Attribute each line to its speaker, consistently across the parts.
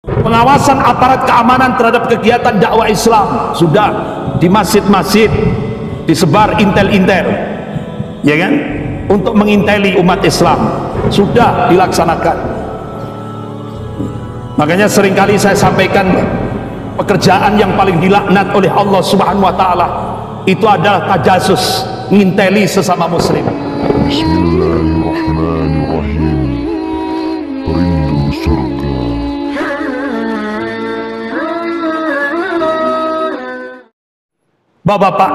Speaker 1: Pengawasan aparat keamanan terhadap kegiatan dakwah Islam sudah di masjid-masjid disebar intel-intel, ya kan, untuk menginteli umat Islam sudah dilaksanakan. Makanya seringkali saya sampaikan, pekerjaan yang paling dilaknat oleh Allah Subhanahu wa taala itu adalah tajasus, nginteli sesama muslim.
Speaker 2: Bismillahirrahmanirrahim. Rindu surga.
Speaker 1: Bapak-bapak,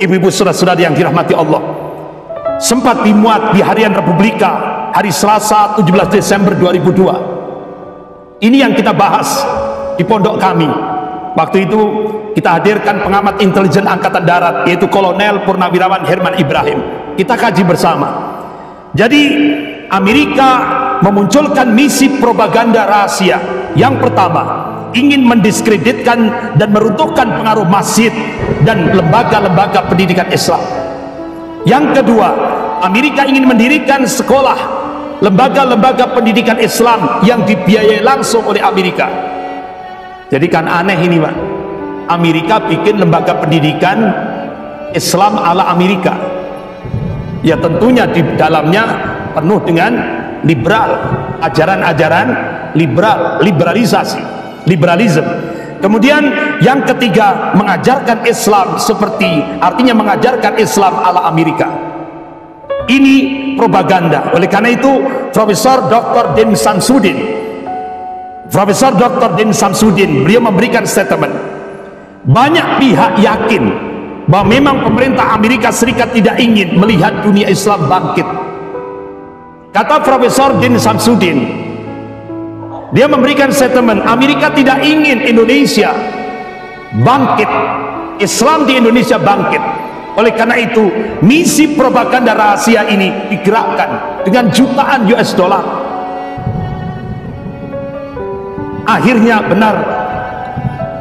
Speaker 1: ibu-ibu, saudara-saudari yang dirahmati Allah, sempat dimuat di harian Republika hari Selasa 17 Desember 2002. Ini yang kita bahas di pondok kami. Waktu itu kita hadirkan pengamat intelijen Angkatan Darat, yaitu Kolonel Purnawirawan Herman Ibrahim. Kita kaji bersama. Jadi Amerika memunculkan misi propaganda rahasia. Yang pertama, ingin mendiskreditkan dan meruntuhkan pengaruh masjid dan lembaga-lembaga pendidikan Islam. Yang kedua, Amerika ingin mendirikan sekolah, lembaga-lembaga pendidikan Islam yang dibiayai langsung oleh Amerika. Jadi kan aneh ini, Pak. Amerika bikin lembaga pendidikan Islam ala Amerika. Ya tentunya di dalamnya penuh dengan liberal, ajaran-ajaran liberal, liberalisme. Kemudian yang ketiga, mengajarkan Islam seperti, artinya mengajarkan Islam ala Amerika. Ini propaganda. Oleh karena itu Profesor Dr. Din Samsudin beliau memberikan statement. Banyak pihak yakin bahwa memang pemerintah Amerika Serikat tidak ingin melihat dunia Islam bangkit. Kata Profesor Din Samsudin, dia memberikan statement, Amerika tidak ingin Indonesia bangkit, Islam di Indonesia bangkit. Oleh karena itu misi propaganda rahasia ini digerakkan dengan jutaan US dollar. Akhirnya benar,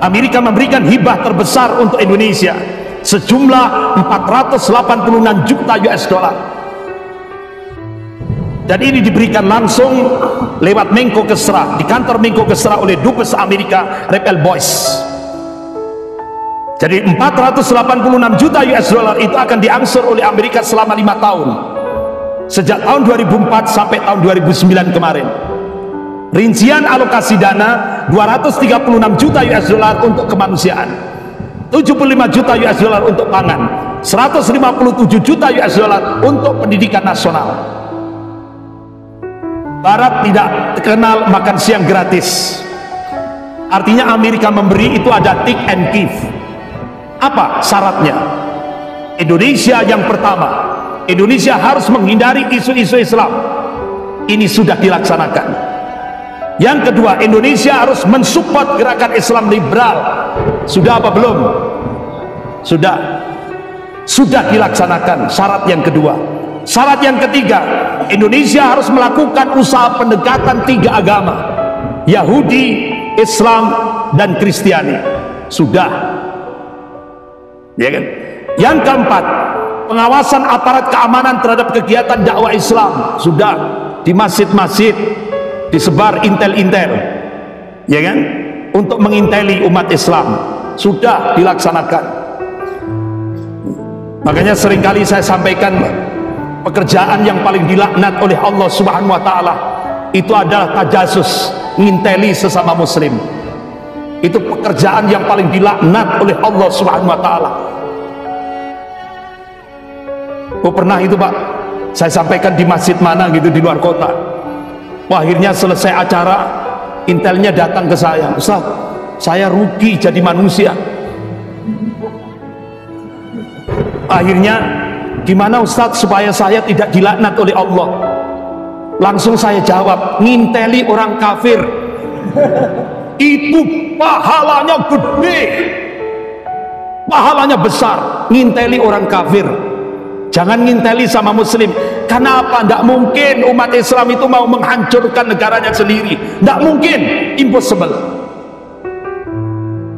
Speaker 1: Amerika memberikan hibah terbesar untuk Indonesia sejumlah 486 juta US dollar. Dan ini diberikan langsung lewat Menko Kesra, di kantor Menko Kesra oleh Dubes Amerika Repel Boyce. Jadi 486 juta US dollar itu akan diangsur oleh Amerika selama 5 tahun, sejak tahun 2004 sampai tahun 2009 kemarin. Rincian alokasi dana 236 juta US dollar untuk kemanusiaan, 75 juta US dollar untuk pangan, 157 juta US dollar untuk pendidikan nasional. Barat tidak terkenal makan siang gratis. Artinya Amerika memberi itu ada take and give. Apa syaratnya? Indonesia yang pertama, Indonesia harus menghindari isu-isu Islam. Ini sudah dilaksanakan. Yang kedua, Indonesia harus mensupport gerakan Islam liberal. Sudah apa belum? Sudah dilaksanakan. Syarat yang kedua. Syarat yang ketiga, Indonesia harus melakukan usaha pendekatan 3 agama, Yahudi, Islam, dan Kristiani. Sudah, ya kan? Yang keempat, pengawasan aparat keamanan terhadap kegiatan dakwah Islam. Sudah di masjid-masjid disebar intel-intel, ya kan, untuk menginteli umat Islam. Sudah dilaksanakan. Makanya seringkali saya sampaikan, pekerjaan yang paling dilaknat oleh Allah Subhanahu wa taala itu adalah tajasus, nginteli sesama muslim. Itu pekerjaan yang paling dilaknat oleh Allah Subhanahu wa taala. Oh pernah itu Pak, saya sampaikan di masjid mana gitu di luar kota. Wah, akhirnya selesai acara, intelnya datang ke saya, Ustaz, saya rugi jadi manusia. Akhirnya, gimana Ustadz supaya saya tidak dilaknat oleh Allah? Langsung saya jawab, nginteli orang kafir itu pahalanya gede, pahalanya besar. Nginteli orang kafir, jangan nginteli sama muslim. Kenapa? Tidak mungkin umat Islam itu mau menghancurkan negaranya sendiri. Tidak mungkin, impossible.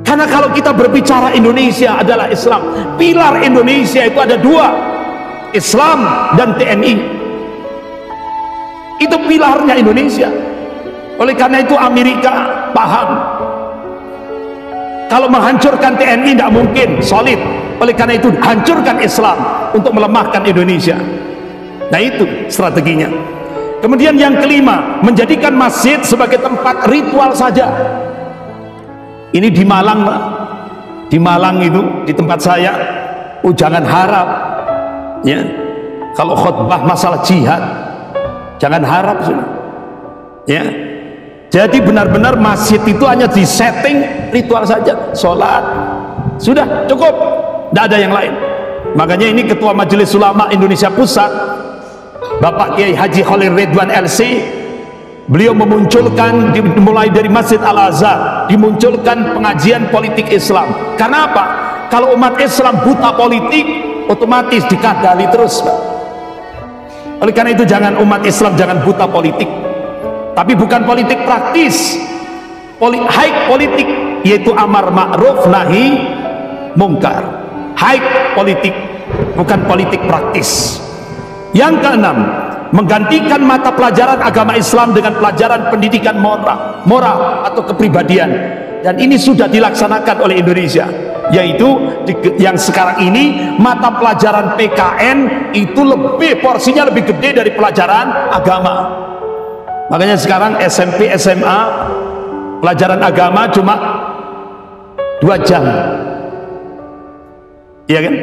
Speaker 1: Karena kalau kita berbicara Indonesia adalah Islam, pilar Indonesia itu ada 2, Islam dan TNI. Itu pilarnya Indonesia. Oleh karena itu Amerika, Pak paham. Kalau menghancurkan TNI tidak mungkin solid. Oleh karena itu hancurkan Islam untuk melemahkan Indonesia. Nah itu strateginya. Kemudian yang kelima, menjadikan masjid sebagai tempat ritual saja. Ini di Malang, Pak. Di Malang itu, di tempat saya, jangan harap ya, kalau khutbah masalah jihad jangan harap sudah ya. Jadi benar-benar masjid itu hanya di setting ritual saja, sholat sudah cukup, tidak ada yang lain. Makanya ini Ketua Majelis Ulama Indonesia Pusat Bapak Kiai Haji Khalil Ridwan LC, beliau memunculkan dimulai dari Masjid Al-Azhar, dimunculkan pengajian politik Islam. Karena apa? Kalau umat Islam buta politik, otomatis dikadali terus, Pak. Oleh karena itu jangan umat Islam jangan buta politik, tapi bukan politik praktis, high politik, yaitu amar ma'ruf nahi mungkar, high politik, bukan politik praktis. Yang keenam, menggantikan mata pelajaran agama Islam dengan pelajaran pendidikan moral atau kepribadian, dan ini sudah dilaksanakan oleh Indonesia, yaitu yang sekarang ini mata pelajaran PKN itu porsinya lebih gede dari pelajaran agama. Makanya sekarang SMP SMA pelajaran agama cuma 2 jam, iya kan?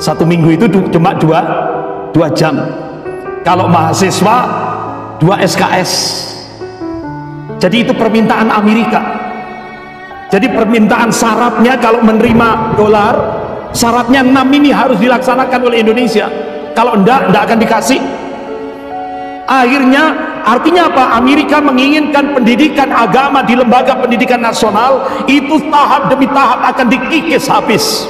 Speaker 1: Satu minggu itu cuma 2 jam. Kalau mahasiswa 2 SKS. Jadi itu permintaan Amerika. Jadi permintaan syaratnya kalau menerima dolar, syaratnya 6 ini harus dilaksanakan oleh Indonesia. Kalau enggak akan dikasih. Akhirnya artinya apa? Amerika menginginkan pendidikan agama di lembaga pendidikan nasional itu tahap demi tahap akan dikikis habis.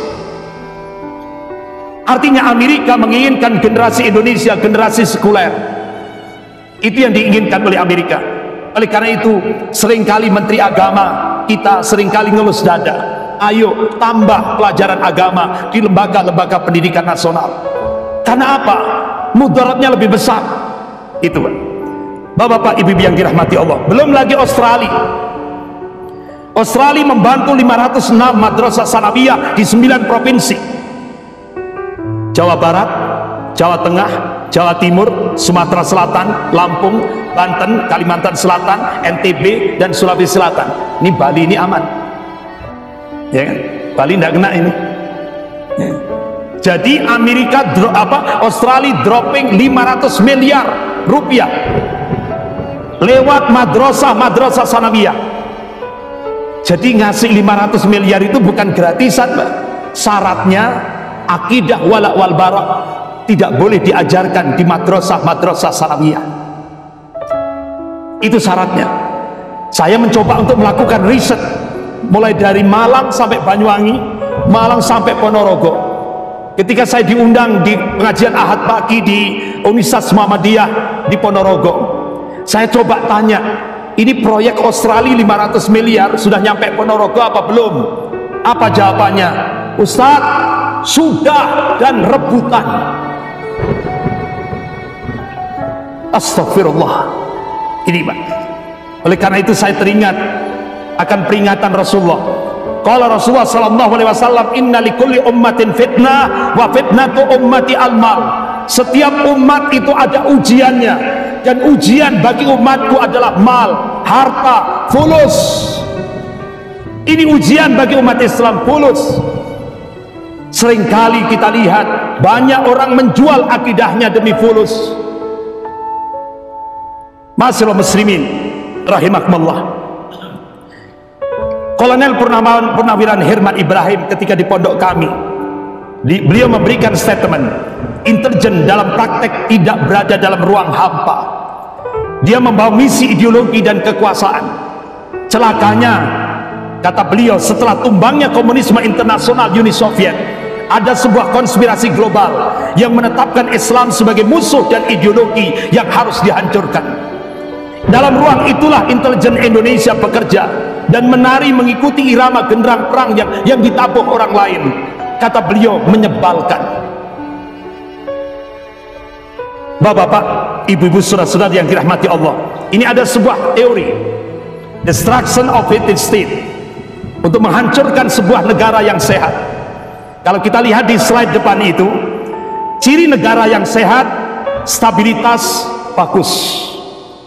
Speaker 1: Artinya Amerika menginginkan generasi Indonesia generasi sekuler. Itu yang diinginkan oleh Amerika. Oleh karena itu seringkali Menteri Agama kita seringkali ngelus dada, ayo tambah pelajaran agama di lembaga-lembaga pendidikan nasional. Karena apa? Mudaratnya lebih besar. Itu Bapak-bapak, ibu-ibu yang dirahmati Allah. Belum lagi Australia. Australia membantu 506 madrasah sanawiyah di 9 provinsi. Jawa Barat, Jawa Tengah, Jawa Timur, Sumatera Selatan, Lampung, Banten, Kalimantan Selatan, NTB, dan Sulawesi Selatan. Ini Bali ini aman, ya kan? Bali tidak kena ini. Ya. Jadi Australia dropping 500 miliar rupiah lewat madrasah sanawiyah. Jadi ngasih 500 miliar itu bukan gratisan, Pak. Syaratnya akidah wala wal bara tidak boleh diajarkan di madrasah sanawiyah. Itu syaratnya. Saya mencoba untuk melakukan riset mulai dari Malang sampai Banyuwangi, Malang sampai Ponorogo. Ketika saya diundang di pengajian Ahad pagi di Universitas Muhammadiyah di Ponorogo, saya coba tanya, ini proyek Australia 500 miliar sudah nyampe Ponorogo apa belum? Apa jawabannya? Ustadz, sudah dan rebutan. Astagfirullah. Ini Pak. Oleh karena itu saya teringat akan peringatan Rasulullah. Qala Rasulullah sallallahu alaihi wasallam, inna likulli ummatin fitnah wa fitnatu ummati al-mal. Setiap umat itu ada ujiannya, dan ujian bagi umatku adalah mal, harta, fulus. Ini ujian bagi umat Islam, fulus. Seringkali kita lihat banyak orang menjual akidahnya demi fulus. Ma'asyiral muslimin rahimakumullah. Kolonel Purnawiran Herman Ibrahim ketika di pondok kami, beliau memberikan statement, intelijen dalam praktek tidak berada dalam ruang hampa. Dia membawa misi ideologi dan kekuasaan. Celakanya, kata beliau, setelah tumbangnya komunisme internasional Uni Soviet, ada sebuah konspirasi global yang menetapkan Islam sebagai musuh dan ideologi yang harus dihancurkan. Dalam ruang itulah intelijen Indonesia bekerja dan menari mengikuti irama genderang perang yang ditabuh orang lain. Kata beliau, menyebalkan. Bapak-bapak, ibu-ibu, saudara-saudara yang dirahmati Allah, ini ada sebuah teori destruction of a state, untuk menghancurkan sebuah negara yang sehat. Kalau kita lihat di slide depan itu, ciri negara yang sehat: stabilitas bagus,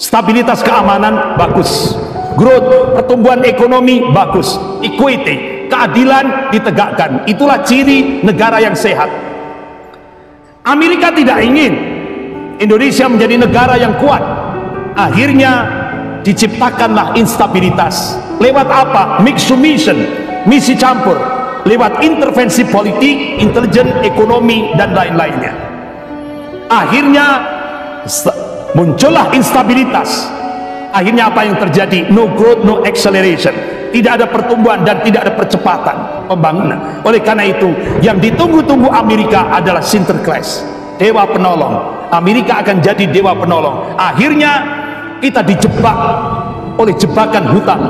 Speaker 1: stabilitas keamanan bagus, growth, pertumbuhan ekonomi bagus, equity, keadilan ditegakkan. Itulah ciri negara yang sehat. Amerika tidak ingin Indonesia menjadi negara yang kuat. Akhirnya diciptakanlah instabilitas. Lewat apa? Mixed mission, misi campur, lewat intervensi politik, intelijen, ekonomi, dan lain-lainnya. Akhirnya muncullah instabilitas. Akhirnya apa yang terjadi? No growth, no acceleration. Tidak ada pertumbuhan dan tidak ada percepatan pembangunan. Oleh karena itu, yang ditunggu-tunggu Amerika adalah Sinterklas, dewa penolong. Amerika akan jadi dewa penolong. Akhirnya kita dijebak oleh jebakan hutang,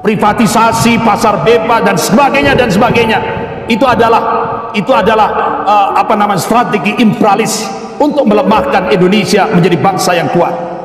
Speaker 1: privatisasi, pasar bebas, dan sebagainya dan sebagainya. Itu adalah strategi imperialis untuk melemahkan Indonesia menjadi bangsa yang kuat.